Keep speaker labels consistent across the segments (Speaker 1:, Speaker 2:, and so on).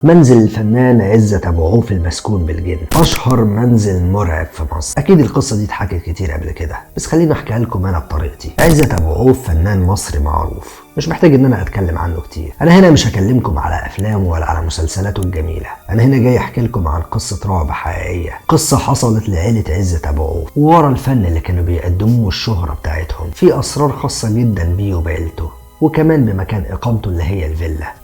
Speaker 1: منزل الفنان عزت أبو عوف المسكون بالجن، أشهر منزل مرعب في مصر. أكيد القصة دي اتحكت كتير قبل كده، بس خليني أحكيها لكم أنا بطريقتي. عزت أبو عوف فنان مصري معروف، مش محتاج إن أنا أتكلم عنه كتير. أنا هنا مش هكلمكم على أفلامه ولا على مسلسلاته الجميلة، أنا هنا جاي أحكي لكم عن قصة رعب حقيقية، قصة حصلت لعيلة عزت أبو عوف. وورا الفن اللي كانوا بيقدموه والشهرة بتاعتهم في أسرار خاصة جدا بيه وبعيلته، وكمان بمكان اقامته اللي هي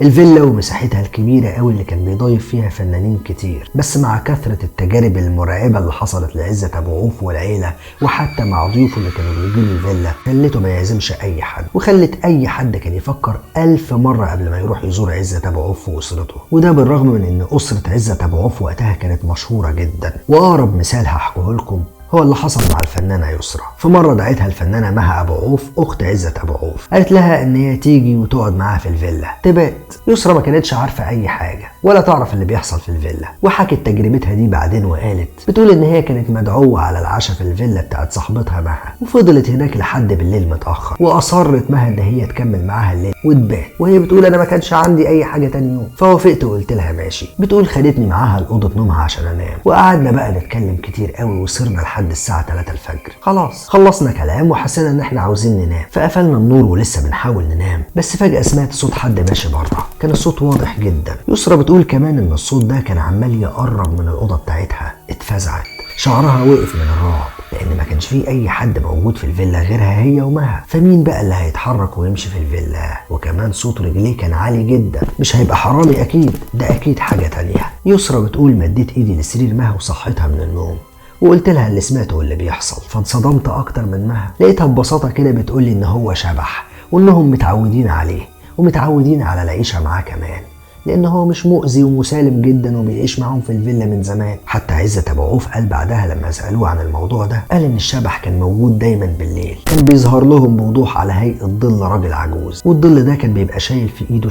Speaker 1: الفيلا ومساحتها الكبيره قوي اللي كان بيضيف فيها فنانين كتير. بس مع كثره التجارب المرعبه اللي حصلت لعزت ابو عوف والعيله، وحتى مع ضيوفه اللي كانوا بيجوا الفيلا، خلته ما يعزمش اي حد، وخلت اي حد كان يفكر 1000 مره قبل ما يروح يزور عزت ابو عوف واسرته. وده بالرغم من ان اسره عزت ابو عوف وقتها كانت مشهوره جدا. واقرب مثال هحكيه لكم هو اللي حصل مع الفنانة يسرا. في مرة دعتها الفنانة مها أبو عوف أخت عزت أبو عوف، قالت لها إن هي تيجي وتقعد معاها في الفيلا تبات. يسرا ما كانتش عارفة أي حاجة ولا تعرف اللي بيحصل في الفيلا، وحكت تجربتها دي بعدين وقالت بتقول إن هي كانت مدعوة على العشاء في الفيلا بتاعت صاحبتها مها، وفضلت هناك لحد بالليل متأخر، وأصرت مها إن هي تكمل معاها الليل وتبات، وهي بتقول أنا ما كانش عندي أي حاجة تاني يوم، فوافقت وقلت لها ماشي. بتقول خدتني معاها لأوضة نومها عشان أنام، وقعدنا بقى نتكلم كتير قوي وصرنا لحد الساعة 3 الفجر. خلاص خلصنا كلام وحسينا ان احنا عاوزين ننام، فقفلنا النور ولسه بنحاول ننام، بس فجأة سمعت صوت حد ماشي بره، كان الصوت واضح جدا. يسرا بتقول كمان ان الصوت ده كان عمال يقرب من الأوضة بتاعتها. اتفزعت، شعرها وقف من الرعب، لان ما كانش فيه اي حد موجود في الفيلا غيرها هي ومها، فمين بقى اللي هيتحرك ويمشي في الفيلا؟ وكمان صوت رجليه كان عالي جدا، مش هيبقى حرامي اكيد، ده اكيد حاجة تانية. يسرا بتقول مديت ايدي لسرير مها وصحتها من النوم، وقلت لها اللي سمعته واللي بيحصل، فانصدمت اكتر من مها. لقيتها ببساطه كده بتقولي ان هو شبح، وانهم متعودين عليه ومتعودين على العيشه معاه كمان، لان هو مش مؤذي ومسالم جدا وبيعيش معاهم في الفيلا من زمان. حتى عزت ابو عوف قال بعدها لما سالوه عن الموضوع ده، قال ان الشبح كان موجود دايما بالليل، كان بيظهر لهم بوضوح على هيئه ظل راجل عجوز، والظل ده كان بيبقى شايل في ايده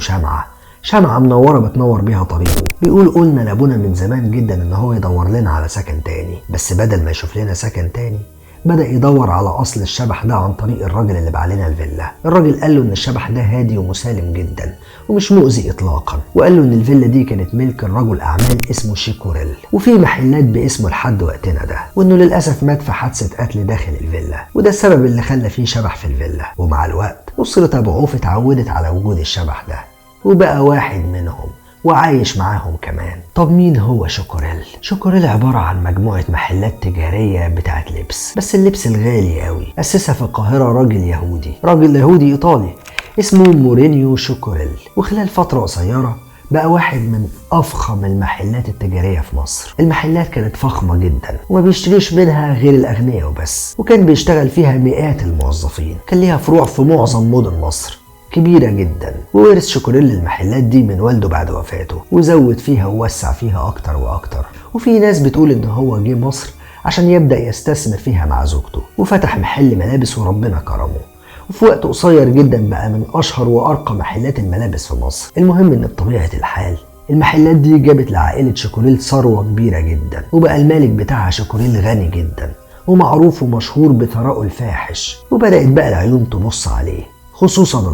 Speaker 1: شمعة منورة بتنور بيها طريقه. بيقول قلنا لابونا من زمان جدا ان هو يدور لنا على سكن تاني، بس بدل ما يشوف لنا سكن تاني بدأ يدور على اصل الشبح ده عن طريق الراجل اللي باع لنا الفيلا. الراجل قال له ان الشبح ده هادي ومسالم جدا ومش مؤذي اطلاقا، وقال له ان الفيلا دي كانت ملك الرجل اعمال اسمه شيكوريل، وفي محلات باسمه لحد وقتنا ده، وانه للاسف مات في حادثة قتل داخل الفيلا، وده السبب اللي خلى فيه شبح في الفيلا. ومع الوقت أسرة أبو عوف اتعودت على وجود الشبح ده، وبقى واحد منهم وعايش معاهم كمان. طب مين هو شيكوريل؟ شيكوريل عبارة عن مجموعة محلات تجارية بتاعت لبس، بس اللبس الغالي قوي. أسسها في القاهرة راجل يهودي إيطالي اسمه مورينيو شيكوريل، وخلال فترة قصيرة بقى واحد من أفخم المحلات التجارية في مصر. المحلات كانت فخمة جدا وما بيشتريش منها غير الأغنياء وبس، وكان بيشتغل فيها مئات الموظفين، كان ليها فروع في معظم مدن مصر كبيرة جدا. وورث شيكوريل المحلات دي من والده بعد وفاته، وزود فيها ووسع فيها أكتر وأكتر. وفي ناس بتقول إن هو جه مصر عشان يبدأ يستثمر فيها مع زوجته، وفتح محل ملابس وربنا كرمه، وفي وقت قصير جدا بقى من أشهر وأرقى محلات الملابس في مصر. المهم إن بطبيعة الحال المحلات دي جابت لعائلة شيكوريل ثروة كبيرة جدا، وبقى المالك بتاعها شيكوريل غني جدا ومعروف ومشهور بثراءه الفاحش، وبدأت بقى العيون تبص عليه، خصوصا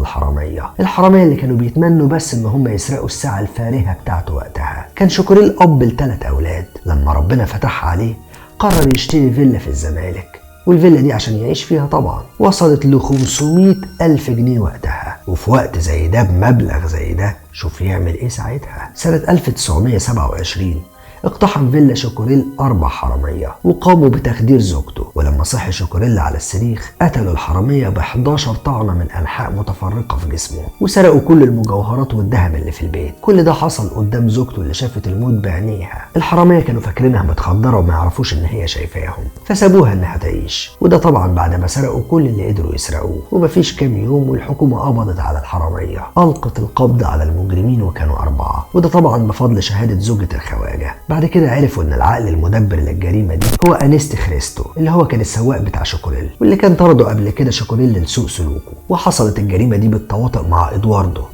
Speaker 1: الحرامية اللي كانوا بيتمنوا بس ان هم يسرقوا الساعة الفارهة بتاعته وقتها. كان شيكوريل اب ل3 اولاد، لما ربنا فتح عليه قرر يشتري فيلا في الزمالك، والفيلا دي عشان يعيش فيها طبعا وصلت ل 500,000 جنيه وقتها. وفي وقت زي ده بمبلغ زي ده شوف يعمل ايه ساعتها. سنة 1927 اقتحم فيلا شيكوريل 4 حرامية وقاموا بتخدير زوجته، ولما صحي شيكوريل على السرير قتلوا الحرامية ب11 طعنة من أنحاء متفرقة في جسمه، وسرقوا كل المجوهرات والذهب اللي في البيت. كل ده حصل قدام زوجته اللي شافت الموت بعينيها. الحرامية كانوا فاكرينها متخدرة وما يعرفوش ان هي شايفاهم، فسابوها انها تعيش، وده طبعا بعد ما سرقوا كل اللي قدروا يسرقوه. ومفيش كام يوم والحكومة قبضت على الحرامية، ألقت القبض على المجرمين وكانوا 4، وده طبعا بفضل شهادة زوجة الخواجة. بعد كده عرفوا ان العقل المدبر للجريمه دي هو انيست خريستو، اللي هو كان السواق بتاع شوكوريل واللي كان طرده قبل كده شوكوريل لسوء سلوكه. وحصلت الجريمه دي بالتواطؤ مع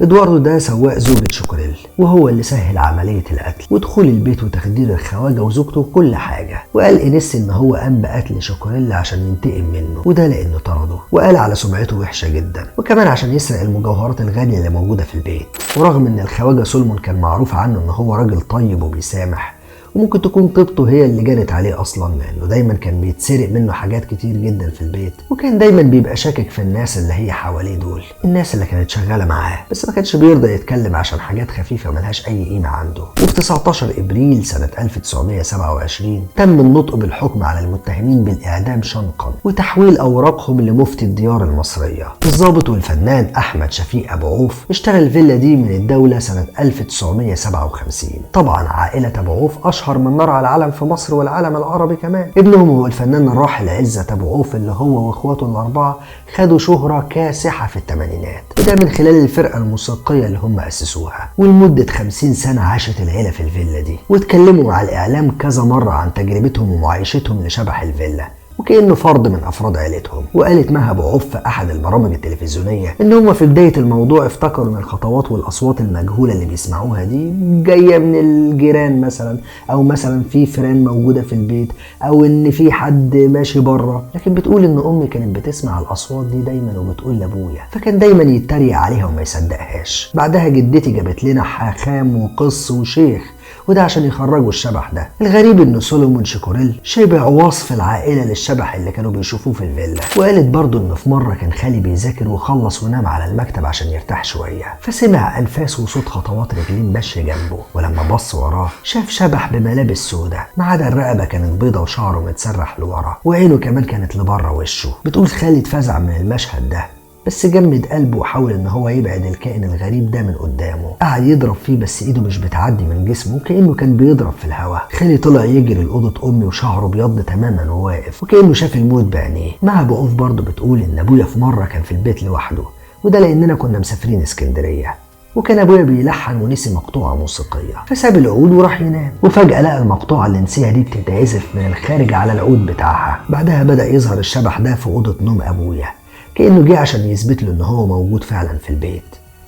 Speaker 1: ادواردو ده سواق زوجة شوكوريل، وهو اللي سهل عمليه القتل ودخول البيت وتخدير الخواجه وزوجته وكل حاجه. وقال انيست ان هو قام بقتل شوكوريل عشان ينتقم منه، وده لانه طرده، وقال على سمعته وحشه جدا، وكمان عشان يسرق المجوهرات الغاليه اللي موجوده في البيت. ورغم ان الخواجه سولمون كان معروف عنه ان هو راجل طيب وبيسامح، وممكن تكون طيبته هي اللي جنت عليه اصلا، لانه دايما كان بيتسرق منه حاجات كتير جدا في البيت، وكان دايما بيبقى شاكك في الناس اللي هي حواليه دول، الناس اللي كانت شغاله معاه، بس ما كانش بيرضى يتكلم عشان حاجات خفيفه ملهاش اي قيمه عنده. وفي 19 ابريل سنه 1927 تم النطق بالحكم على المتهمين بالاعدام شنقا وتحويل اوراقهم لمفتي الديار المصريه. الضابط والفنان احمد شفيق ابو عوف اشترى الفيلا دي من الدوله سنه 1957. طبعا عائله ابو عوف اشهر من نار على العالم في مصر والعالم العربي كمان. ابنهم هو الفنان الراحل عزت ابو عوف، اللي هو واخواته الاربعه خدوا شهره كاسحه في الثمانينات، وده من خلال الفرقه الموسيقيه اللي هم اسسوها. ولمده 50 سنه عاشت العيله في الفيلا دي، واتكلموا مع الاعلام كذا مره عن تجربتهم ومعايشتهم لشبح الفيلا وكأنه فرد من أفراد عيلتهم. وقالت مها أبو عوف في أحد البرامج التلفزيونية إن هم في بداية الموضوع افتكروا إن الخطوات والأصوات المجهولة اللي بيسمعوها دي جاية من الجيران مثلا، أو مثلا في فيران موجودة في البيت، أو إن في حد ماشي بره. لكن بتقول إن أمي كانت بتسمع الأصوات دي دايما وبتقول لأبويا، فكان دايما يتريق عليها وما يصدقهاش. بعدها جدتي جابت لنا حاخام وقص وشيخ، وده عشان يخرجوا الشبح ده. الغريب ان سولومون شيكوريل شبع وصف العائله للشبح اللي كانوا بيشوفوه في الفيلا. وقالت برضو انه في مره كان خالي بيذاكر وخلص ونام على المكتب عشان يرتاح شويه، فسمع انفاس وصوت خطوات رجلين ماشيه جنبه، ولما بص وراه شاف شبح بملابس سودة، ما عدا الرقبه كانت بيضه وشعره متسرح لورا، وعينه كمان كانت لبره وشه. بتقول خالي اتفزع من المشهد ده، بس جمد قلبه وحاول ان هو يبعد الكائن الغريب ده من قدامه. قعد يضرب فيه بس ايده مش بتعدي من جسمه، كأنه كان بيضرب في الهواء. خالي طلع يجري لأوضة امي وشعره بيض تماما وواقف وكأنه شاف الموت بعينيه. مع ابو عوف برضه بتقول ان ابويا في مرة كان في البيت لوحده، وده لاننا كنا مسافرين اسكندرية، وكان ابويا بيلحن ونسي مقطوعه موسيقيه، فساب العود وراح ينام، وفجاه لقى المقطوعه اللي نسيها دي بتتعزف من الخارج على العود بتاعها. بعدها بدا يظهر الشبح ده في اوضه نوم ابويا، كأنه جه عشان يثبت له ان هو موجود فعلا في البيت،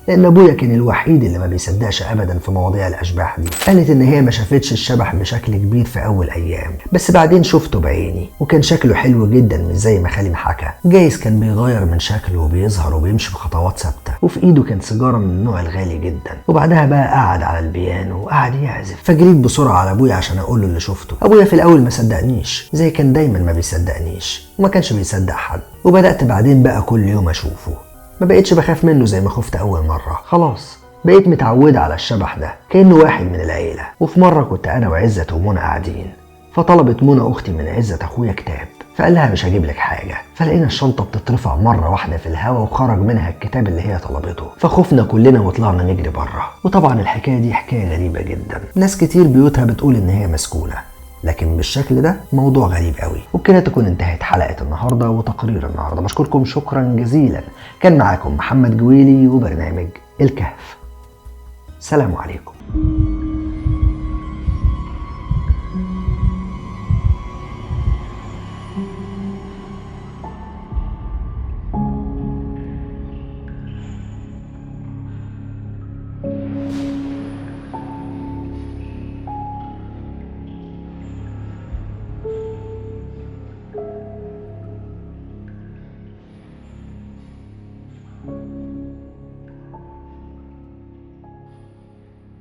Speaker 1: لان ابويا كان الوحيد اللي ما بيصدقش ابدا في مواضيع الاشباح دي. قالت ان هي ما شافتش الشبح بشكل كبير في اول ايام، بس بعدين شفته بعيني وكان شكله حلو جدا مش زي ما خالي حكى. جايز كان بيغير من شكله وبيظهر وبيمشي بخطوات ثابته، وفي ايده كان سيجاره من النوع الغالي جدا. وبعدها بقى قعد على البيانو وقعد يعزف، فجريت بسرعه على ابويا عشان اقول له اللي شفته. ابويا في الاول ما صدقنيش، زي كان دايما ما بيصدقنيش وما كانش بيصدق حد. وبدات بعدين بقى كل يوم اشوفه، ما بقتش بخاف منه زي ما خفت اول مرة، خلاص بقيت متعودة على الشبح ده كأنه واحد من العيلة. وفي مرة كنت انا وعزت ومنى قاعدين، فطلبت منى اختي من عزت اخويا كتاب، فقال لها مش هجيب لك حاجة، فلقينا الشنطة بتترفع مرة واحدة في الهواء وخرج منها الكتاب اللي هي طلبته، فخفنا كلنا وطلعنا نجري بره. وطبعا الحكاية دي حكاية غريبة جدا، ناس كتير بيوتها بتقول ان هي مسكونة، لكن بالشكل ده موضوع غريب قوي. وبكده تكون انتهت حلقة النهاردة وتقرير النهاردة. بشكركم شكرا جزيلا. كان معاكم محمد جويلي وبرنامج الكهف. سلام عليكم.